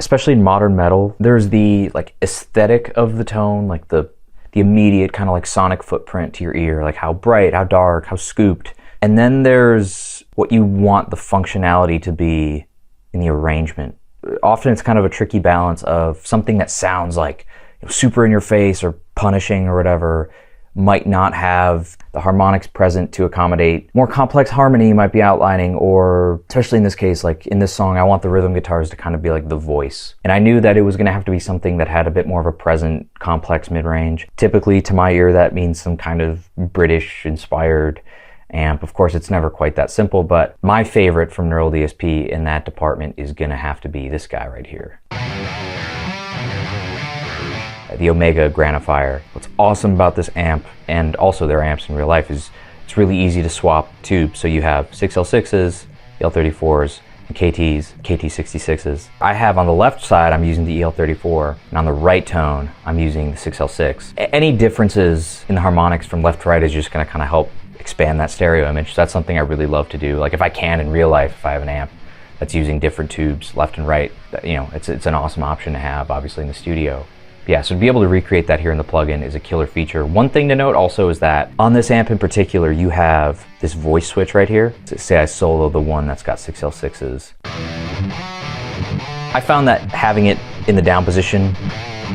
especially in modern metal, there's the like aesthetic of the tone, like the immediate kind of like sonic footprint to your ear, like how bright, how dark, how scooped. And then there's what you want the functionality to be in the arrangement. Often it's kind of a tricky balance of something that sounds like super in your face or punishing or whatever might not have the harmonics present to accommodate more complex harmony you might be outlining, or especially in this case, like in this song, I want the rhythm guitars to kind of be like the voice. And I knew that it was going to have to be something that had a bit more of a present, complex mid-range. Typically, to my ear, that means some kind of British-inspired amp. Of course, it's never quite that simple, but my favorite from Neural DSP in that department is going to have to be this guy right here. The Omega Granifier. What's awesome about this amp, and also their amps in real life, is it's really easy to swap tubes. So you have 6L6s, EL34s, and KTs, KT66s. I have on the left side, I'm using the EL34, and on the right tone, I'm using the 6L6. Any differences in the harmonics from left to right is just gonna kind of help expand that stereo image. So that's something I really love to do. Like if I can in real life, if I have an amp that's using different tubes, left and right, you know, it's an awesome option to have, obviously, in the studio. Yeah, so to be able to recreate that here in the plugin is a killer feature. One thing to note also is that on this amp in particular, you have this voice switch right here. So say I solo the one that's got 6L6s. I found that having it in the down position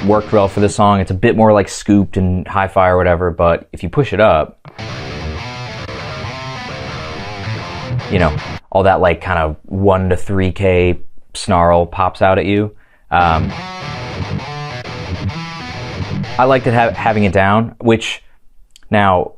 worked well for this song. It's a bit more like scooped and hi-fi or whatever, but if you push it up, you know, all that like kind of 1 to 3K snarl pops out at you. I liked it having it down, which now,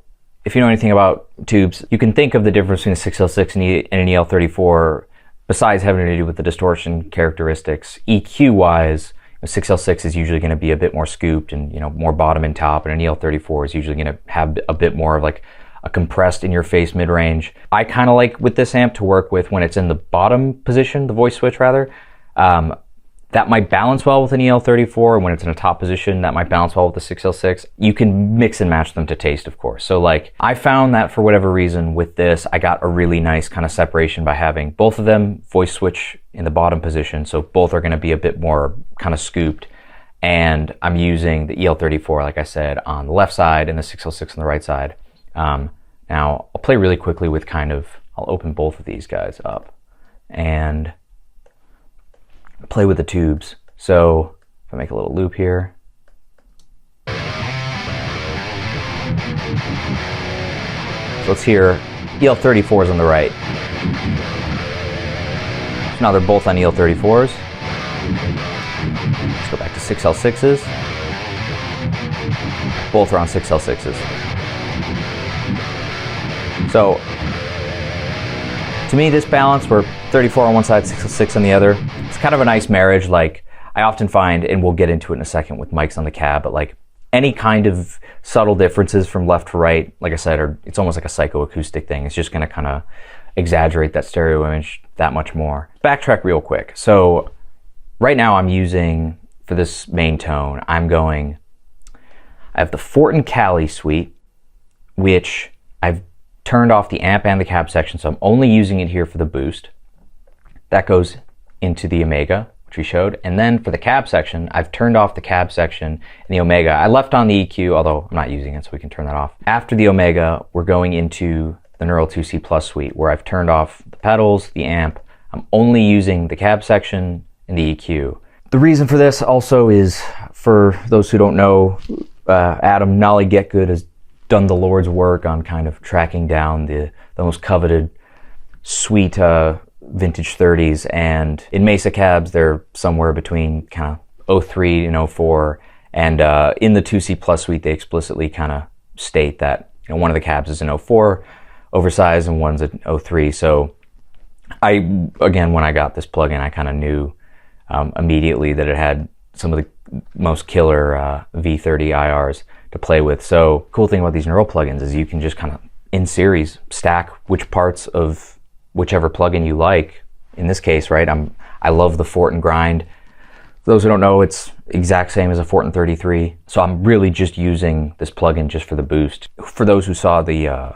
if you know anything about tubes, you can think of the difference between a 6L6 and an EL34 besides having to do with the distortion characteristics. EQ-wise, a 6L6 is usually going to be a bit more scooped and, you know, more bottom and top, and an EL34 is usually going to have a bit more of like a compressed in-your-face mid-range. I kind of like with this amp to work with when it's in the bottom position, the voice switch rather. That might balance well with an EL34, and when it's in a top position, that might balance well with the 6L6. You can mix and match them to taste, of course. So like, I found that for whatever reason with this, I got a really nice kind of separation by having both of them voice switch in the bottom position, so both are gonna be a bit more kind of scooped. And I'm using the EL34, like I said, on the left side and the 6L6 on the right side. Now, I'll play really quickly with I'll open both of these guys up and play with the tubes. So if I make a little loop here, so let's hear EL34s on the right. So now they're both on EL34s. Let's go back to 6L6s. Both are on 6L6s. So to me, this balance where 34 on one side, 6L6 on the other, it's kind of a nice marriage. Like I often find, and we'll get into it in a second with mics on the cab, but like any kind of subtle differences from left to right, like I said, it's almost like a psychoacoustic thing. It's just going to kind of exaggerate that stereo image that much more. Backtrack real quick. So right now I'm using, for this main tone, I have the Fortin Cali suite, which I've turned off the amp and the cab section, so I'm only using it here for the boost. That goes into the Omega, which we showed. And then for the cab section, I've turned off the cab section and the Omega. I left on the EQ, although I'm not using it, so we can turn that off. After the Omega, we're going into the Neural 2C Plus suite, where I've turned off the pedals, the amp. I'm only using the cab section and the EQ. The reason for this also is, for those who don't know, Adam Nolly Get Good has done the Lord's work on kind of tracking down the most coveted sweet vintage 30s, and in Mesa cabs they're somewhere between kind of 03 and 04, and in the 2C Plus suite they explicitly kind of state that, you know, one of the cabs is an 04 oversized and one's an 03. So again, when I got this plugin, I kind of knew immediately that it had some of the most killer V30 IRs to play with. So cool thing about these Neural plugins is you can just kind of in series stack which parts of whichever plugin you like. In this case, right, I love the Fortin grind. For those who don't know, it's exact same as a Fortin 33. So I'm really just using this plugin just for the boost. For those who saw the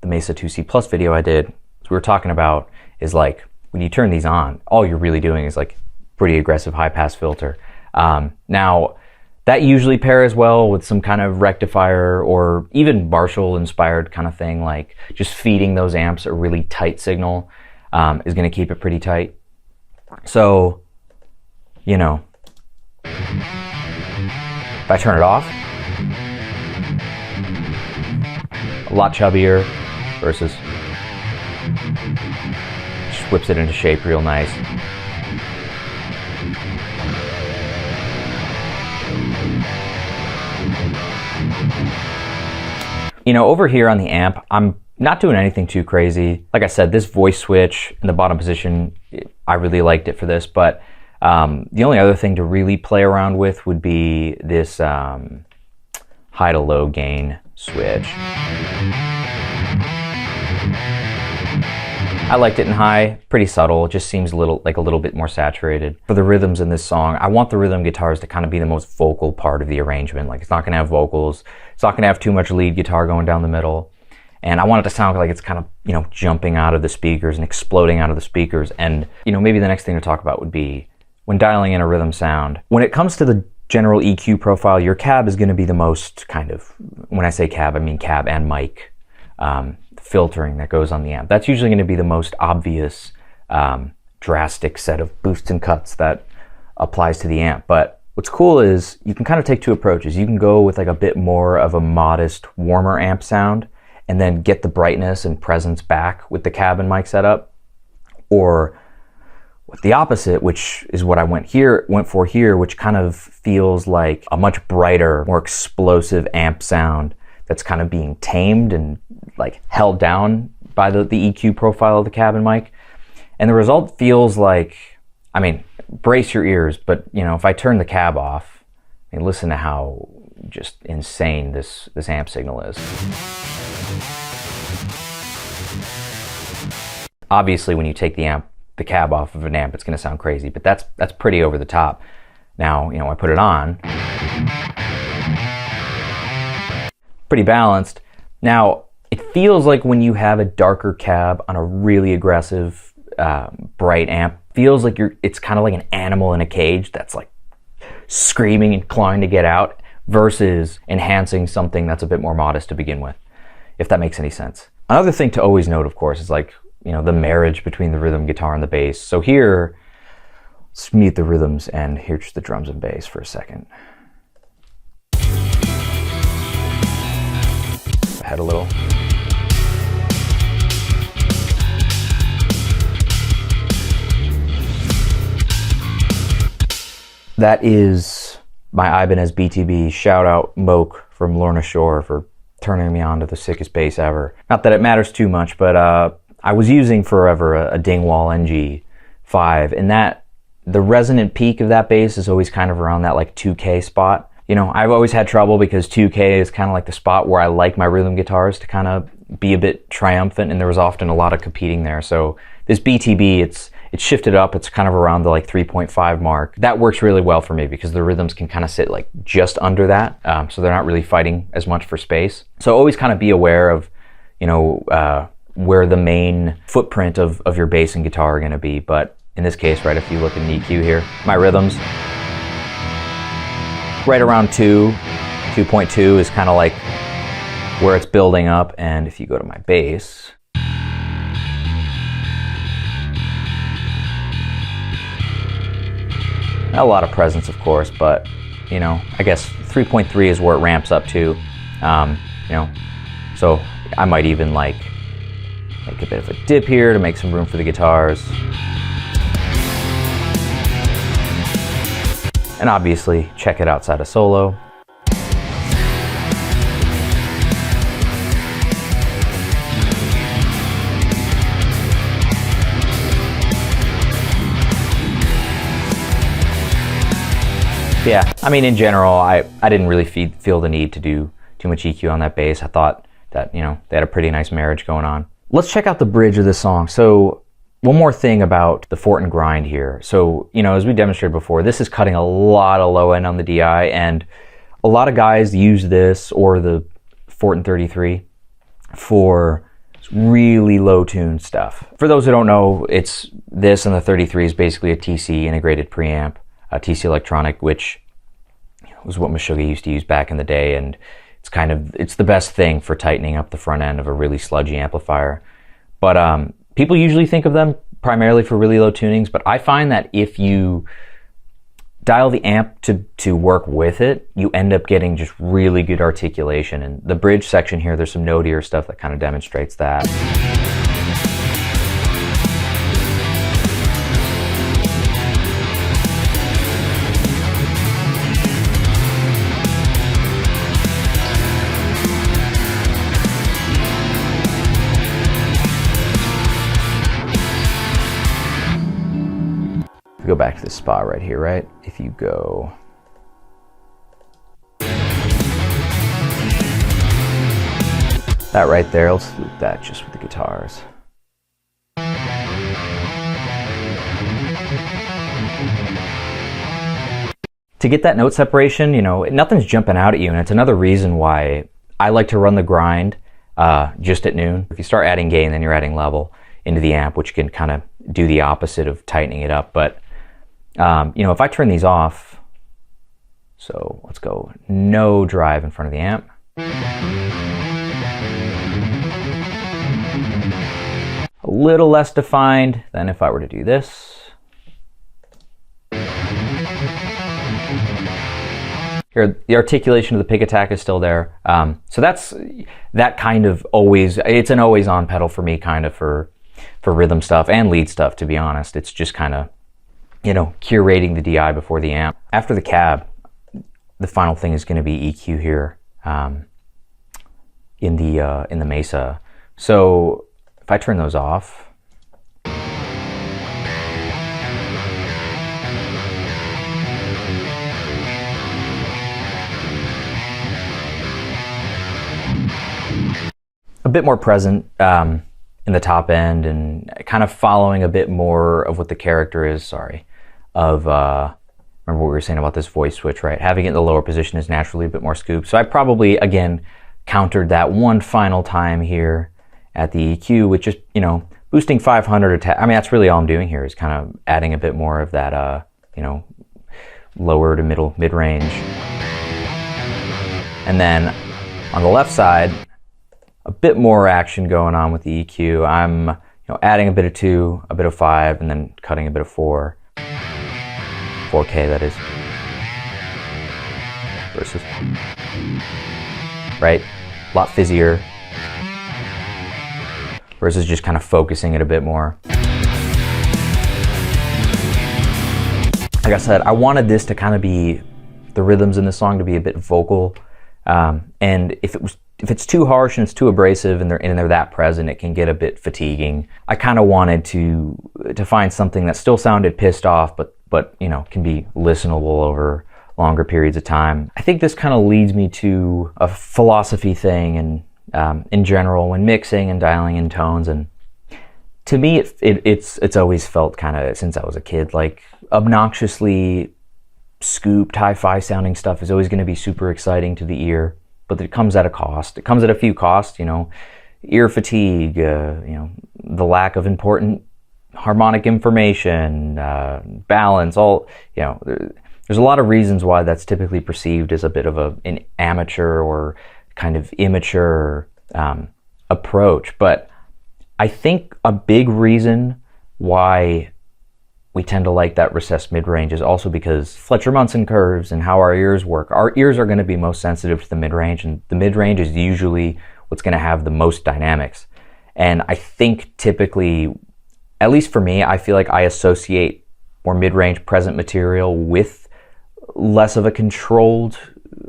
Mesa 2C Plus video I did, as we were talking about, is like when you turn these on, all you're really doing is like pretty aggressive high-pass filter. Now, that usually pairs well with some kind of rectifier or even Marshall-inspired kind of thing, like just feeding those amps a really tight signal is going to keep it pretty tight. So, you know, if I turn it off, a lot chubbier versus just whips it into shape real nice. You know, over here on the amp, I'm not doing anything too crazy. Like I said, this voice switch in the bottom position, I really liked it for this, but the only other thing to really play around with would be this high to low gain switch. I liked it in high, pretty subtle. It just seems a little bit more saturated. For the rhythms in this song, I want the rhythm guitars to kind of be the most vocal part of the arrangement. Like, it's not gonna have vocals, it's not gonna have too much lead guitar going down the middle. And I want it to sound like it's kind of, you know, jumping out of the speakers and exploding out of the speakers. And, you know, maybe the next thing to talk about would be when dialing in a rhythm sound. When it comes to the general EQ profile, your cab is gonna be the most kind of, when I say cab, I mean cab and mic. Filtering that goes on the amp. That's usually going to be the most obvious, drastic set of boosts and cuts that applies to the amp. But what's cool is you can kind of take two approaches. You can go with like a bit more of a modest, warmer amp sound and then get the brightness and presence back with the cab and mic setup, or with the opposite, which is what I went for here, which kind of feels like a much brighter, more explosive amp sound that's kind of being tamed and like held down by the EQ profile of the cab and mic. And the result feels like, I mean, brace your ears, but you know, if I turn the cab off, I mean, listen to how just insane this amp signal is. Obviously, when you take the cab off of an amp, it's gonna sound crazy, but that's pretty over the top. Now, you know, I put it on, pretty balanced. Now, it feels like when you have a darker cab on a really aggressive, bright amp, feels like it's kind of like an animal in a cage that's like screaming and clawing to get out, versus enhancing something that's a bit more modest to begin with, if that makes any sense. Another thing to always note, of course, is like, you know, the marriage between the rhythm guitar and the bass. So here, let's mute the rhythms and hear just the drums and bass for a second. Ahead a little. That is my Ibanez BTB. Shout out Moke from Lorna Shore for turning me on to the sickest bass ever. Not that it matters too much, but I was using forever a Dingwall NG5, and the resonant peak of that bass is always kind of around that like 2K spot. You know, I've always had trouble because 2K is kind of like the spot where I like my rhythm guitars to kind of be a bit triumphant, and there was often a lot of competing there. So this BTB, it's shifted up. It's kind of around the like 3.5 mark. That works really well for me because the rhythms can kind of sit like just under that, so they're not really fighting as much for space. So always kind of be aware of, you know, where the main footprint of your bass and guitar are going to be. But in this case, right, if you look at an EQ here, my rhythms, right around 2.2 is kind of like where it's building up. And if you go to my bass, not a lot of presence, of course, but you know, I guess 3.3 is where it ramps up to. You know, so I might even like make a bit of a dip here to make some room for the guitars. And obviously, check it outside of solo. Yeah, I mean, in general, I didn't really feel the need to do too much EQ on that bass. I thought that, you know, they had a pretty nice marriage going on. Let's check out the bridge of this song. So one more thing about the Fort and Grind here. So, you know, as we demonstrated before, this is cutting a lot of low end on the DI, and a lot of guys use this or the Fort and 33 for It's really low tune stuff. For those who don't know, it's this, and the 33 is basically a TC integrated preamp, a TC electronic, which was what Meshuggah used to use back in the day, and it's the best thing for tightening up the front end of a really sludgy amplifier. But people usually think of them primarily for really low tunings, but I find that if you dial the amp to work with it, you end up getting just really good articulation. And the bridge section here, there's some notier stuff that kind of demonstrates that. Go back to this spot right here, right? If you go that right there, let's loop that just with the guitars. To get that note separation, you know, nothing's jumping out at you, and it's another reason why I like to run the grind just at noon. If you start adding gain, then you're adding level into the amp, which can kind of do the opposite of tightening it up. But you know, if I turn these off, so let's go no drive in front of the amp. A little less defined than if I were to do this. Here, the articulation of the pick attack is still there. So that kind of it's an always on pedal for me, kind of for rhythm stuff and lead stuff, to be honest. It's just kind of, you know, curating the DI before the amp. After the cab, the final thing is going to be EQ here in the Mesa. So if I turn those off, a bit more present in the top end, and kind of following a bit more of what the character is, remember what we were saying about this voice switch, right? Having it in the lower position is naturally a bit more scoop. So I probably, again, countered that one final time here at the EQ with just, you know, boosting 500 I mean, that's really all I'm doing here, is kind of adding a bit more of that, you know, lower to mid-range. And then on the left side, a bit more action going on with the EQ. I'm, you know, adding a bit of 2, a bit of 5, and then cutting a bit of 4. 4K, that is. Versus. Right? A lot fizzier. Versus just kind of focusing it a bit more. Like I said, I wanted this to kind of be, the rhythms in the song to be a bit vocal. And if it's too harsh and it's too abrasive and they're that present, it can get a bit fatiguing. I kind of wanted to find something that still sounded pissed off, but you know, can be listenable over longer periods of time. I think this kind of leads me to a philosophy thing, and in general, when mixing and dialing in tones. And to me, it's always felt kind of, since I was a kid, like obnoxiously scooped, hi-fi sounding stuff is always going to be super exciting to the ear, but it comes at a cost. It comes at a few costs, you know, ear fatigue, you know, the lack of important harmonic information, balance, all, you know, there's a lot of reasons why that's typically perceived as a bit of an amateur or kind of immature approach. But I think a big reason why we tend to like that recessed mid-range is also because Fletcher-Munson curves and how our ears work. Our ears are going to be most sensitive to the mid-range, and the mid-range is usually what's going to have the most dynamics. And I think typically, at least for me, I feel like I associate more mid-range present material with less of a controlled,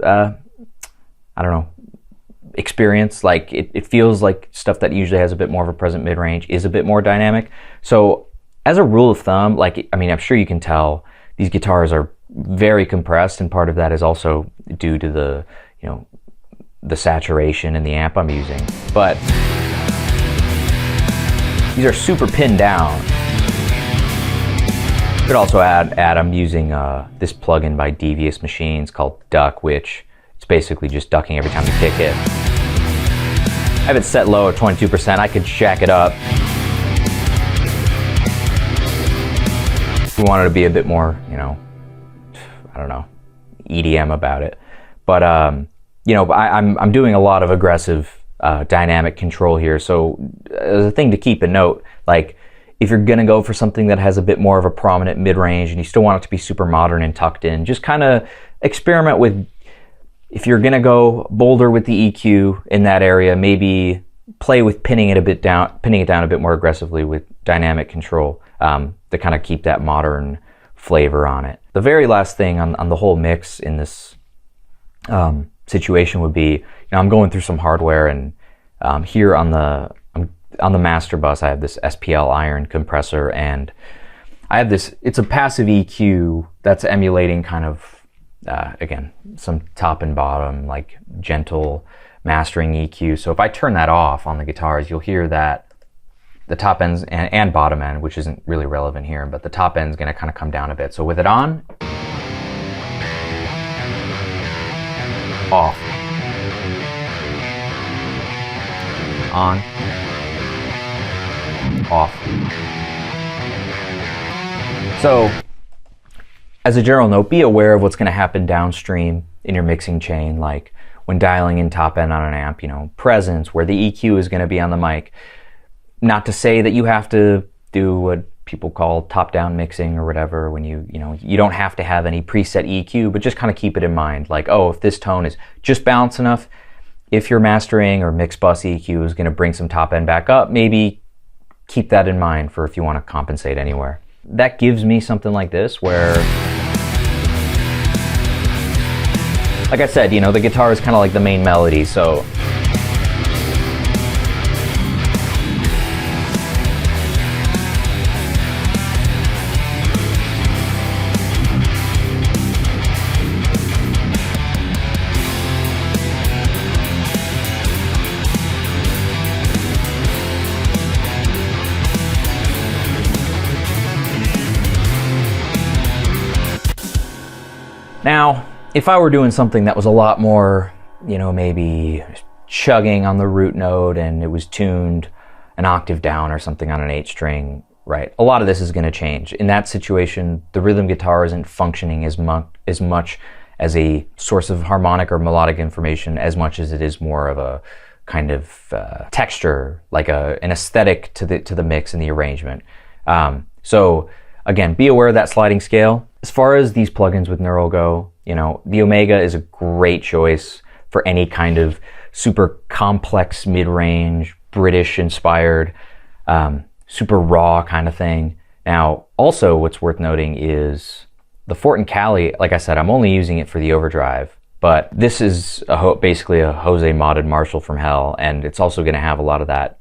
I don't know, experience. Like it feels like stuff that usually has a bit more of a present mid-range is a bit more dynamic. So as a rule of thumb, like, I mean, I'm sure you can tell these guitars are very compressed, and part of that is also due to the, you know, the saturation in the amp I'm using. But these are super pinned down. You could also add I'm using this plugin by Devious Machines called Duck, which it's basically just ducking every time the kick hit. have it set low at 22%. I could jack it up. If we wanted to be a bit more, you know, I don't know, EDM about it. But, you know, I'm doing a lot of aggressive dynamic control here. So as a thing to keep in note, like if you're going to go for something that has a bit more of a prominent mid-range and you still want it to be super modern and tucked in, just kind of experiment with, if you're going to go bolder with the EQ in that area, maybe play with pinning it down a bit more aggressively with dynamic control to kind of keep that modern flavor on it. The very last thing on the whole mix in this situation would be, you know, I'm going through some hardware, and here on the master bus I have this SPL iron compressor, and I have this, it's a passive EQ that's emulating kind of again, some top and bottom, like gentle mastering EQ. So if I turn that off on the guitars, you'll hear that the top ends and bottom end, which isn't really relevant here, but the top end's gonna kind of come down a bit. So with it on, off, on, off. So as a general note, be aware of what's going to happen downstream in your mixing chain, like when dialing in top end on an amp, you know, presence, where the EQ is going to be on the mic. Not to say that you have to do what people call top-down mixing or whatever, when you know, you don't have to have any preset EQ, but just kind of keep it in mind. Like, oh, if this tone is just balanced enough, if your mastering or mix bus EQ is going to bring some top end back up, maybe keep that in mind for if you want to compensate anywhere. That gives me something like this where, like I said, you know, the guitar is kind of like the main melody, so now, if I were doing something that was a lot more, you know, maybe chugging on the root note and it was tuned an octave down or something on an 8 string, right? A lot of this is going to change. In that situation, the rhythm guitar isn't functioning as much as a source of harmonic or melodic information as much as it is more of a kind of texture, like an aesthetic to the mix and the arrangement. So again, be aware of that sliding scale. As far as these plugins with Neural go, you know, the Omega is a great choice for any kind of super complex mid-range, British-inspired, super raw kind of thing. Now, also what's worth noting is the Fort and Cali, like I said, I'm only using it for the overdrive, but this is basically a Jose modded Marshall from hell, and it's also going to have a lot of that,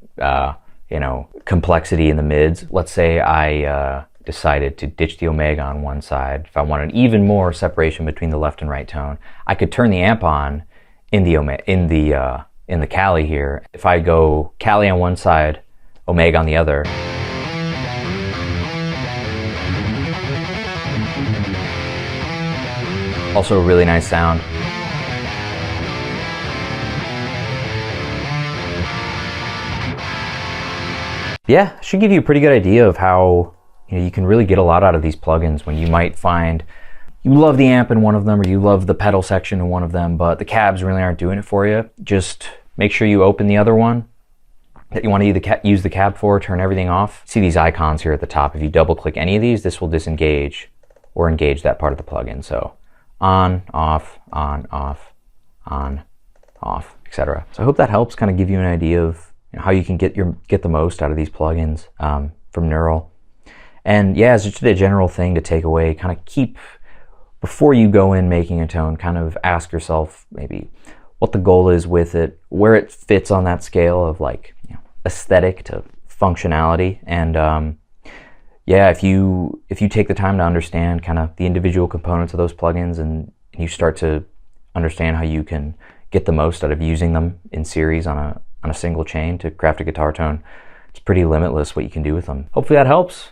you know, complexity in the mids. Let's say I decided to ditch the Omega on one side. If I wanted even more separation between the left and right tone, I could turn the amp on in the Cali here. If I go Cali on one side, Omega on the other, also a really nice sound. Yeah, should give you a pretty good idea of how, you know, you can really get a lot out of these plugins when you might find you love the amp in one of them or you love the pedal section in one of them, but the cabs really aren't doing it for you. Just make sure you open the other one that you want to use the cab for, turn everything off. See these icons here at the top. If you double click any of these, this will disengage or engage that part of the plugin. So on, off, etc. So I hope that helps kind of give you an idea of, you know, how you can get the most out of these plugins from Neural. And yeah, it's just a general thing to take away, kind of keep, before you go in making a tone, kind of ask yourself maybe what the goal is with it, where it fits on that scale of, like, you know, aesthetic to functionality. And yeah, if you take the time to understand kind of the individual components of those plugins, and you start to understand how you can get the most out of using them in series on a single chain to craft a guitar tone, it's pretty limitless what you can do with them. Hopefully that helps.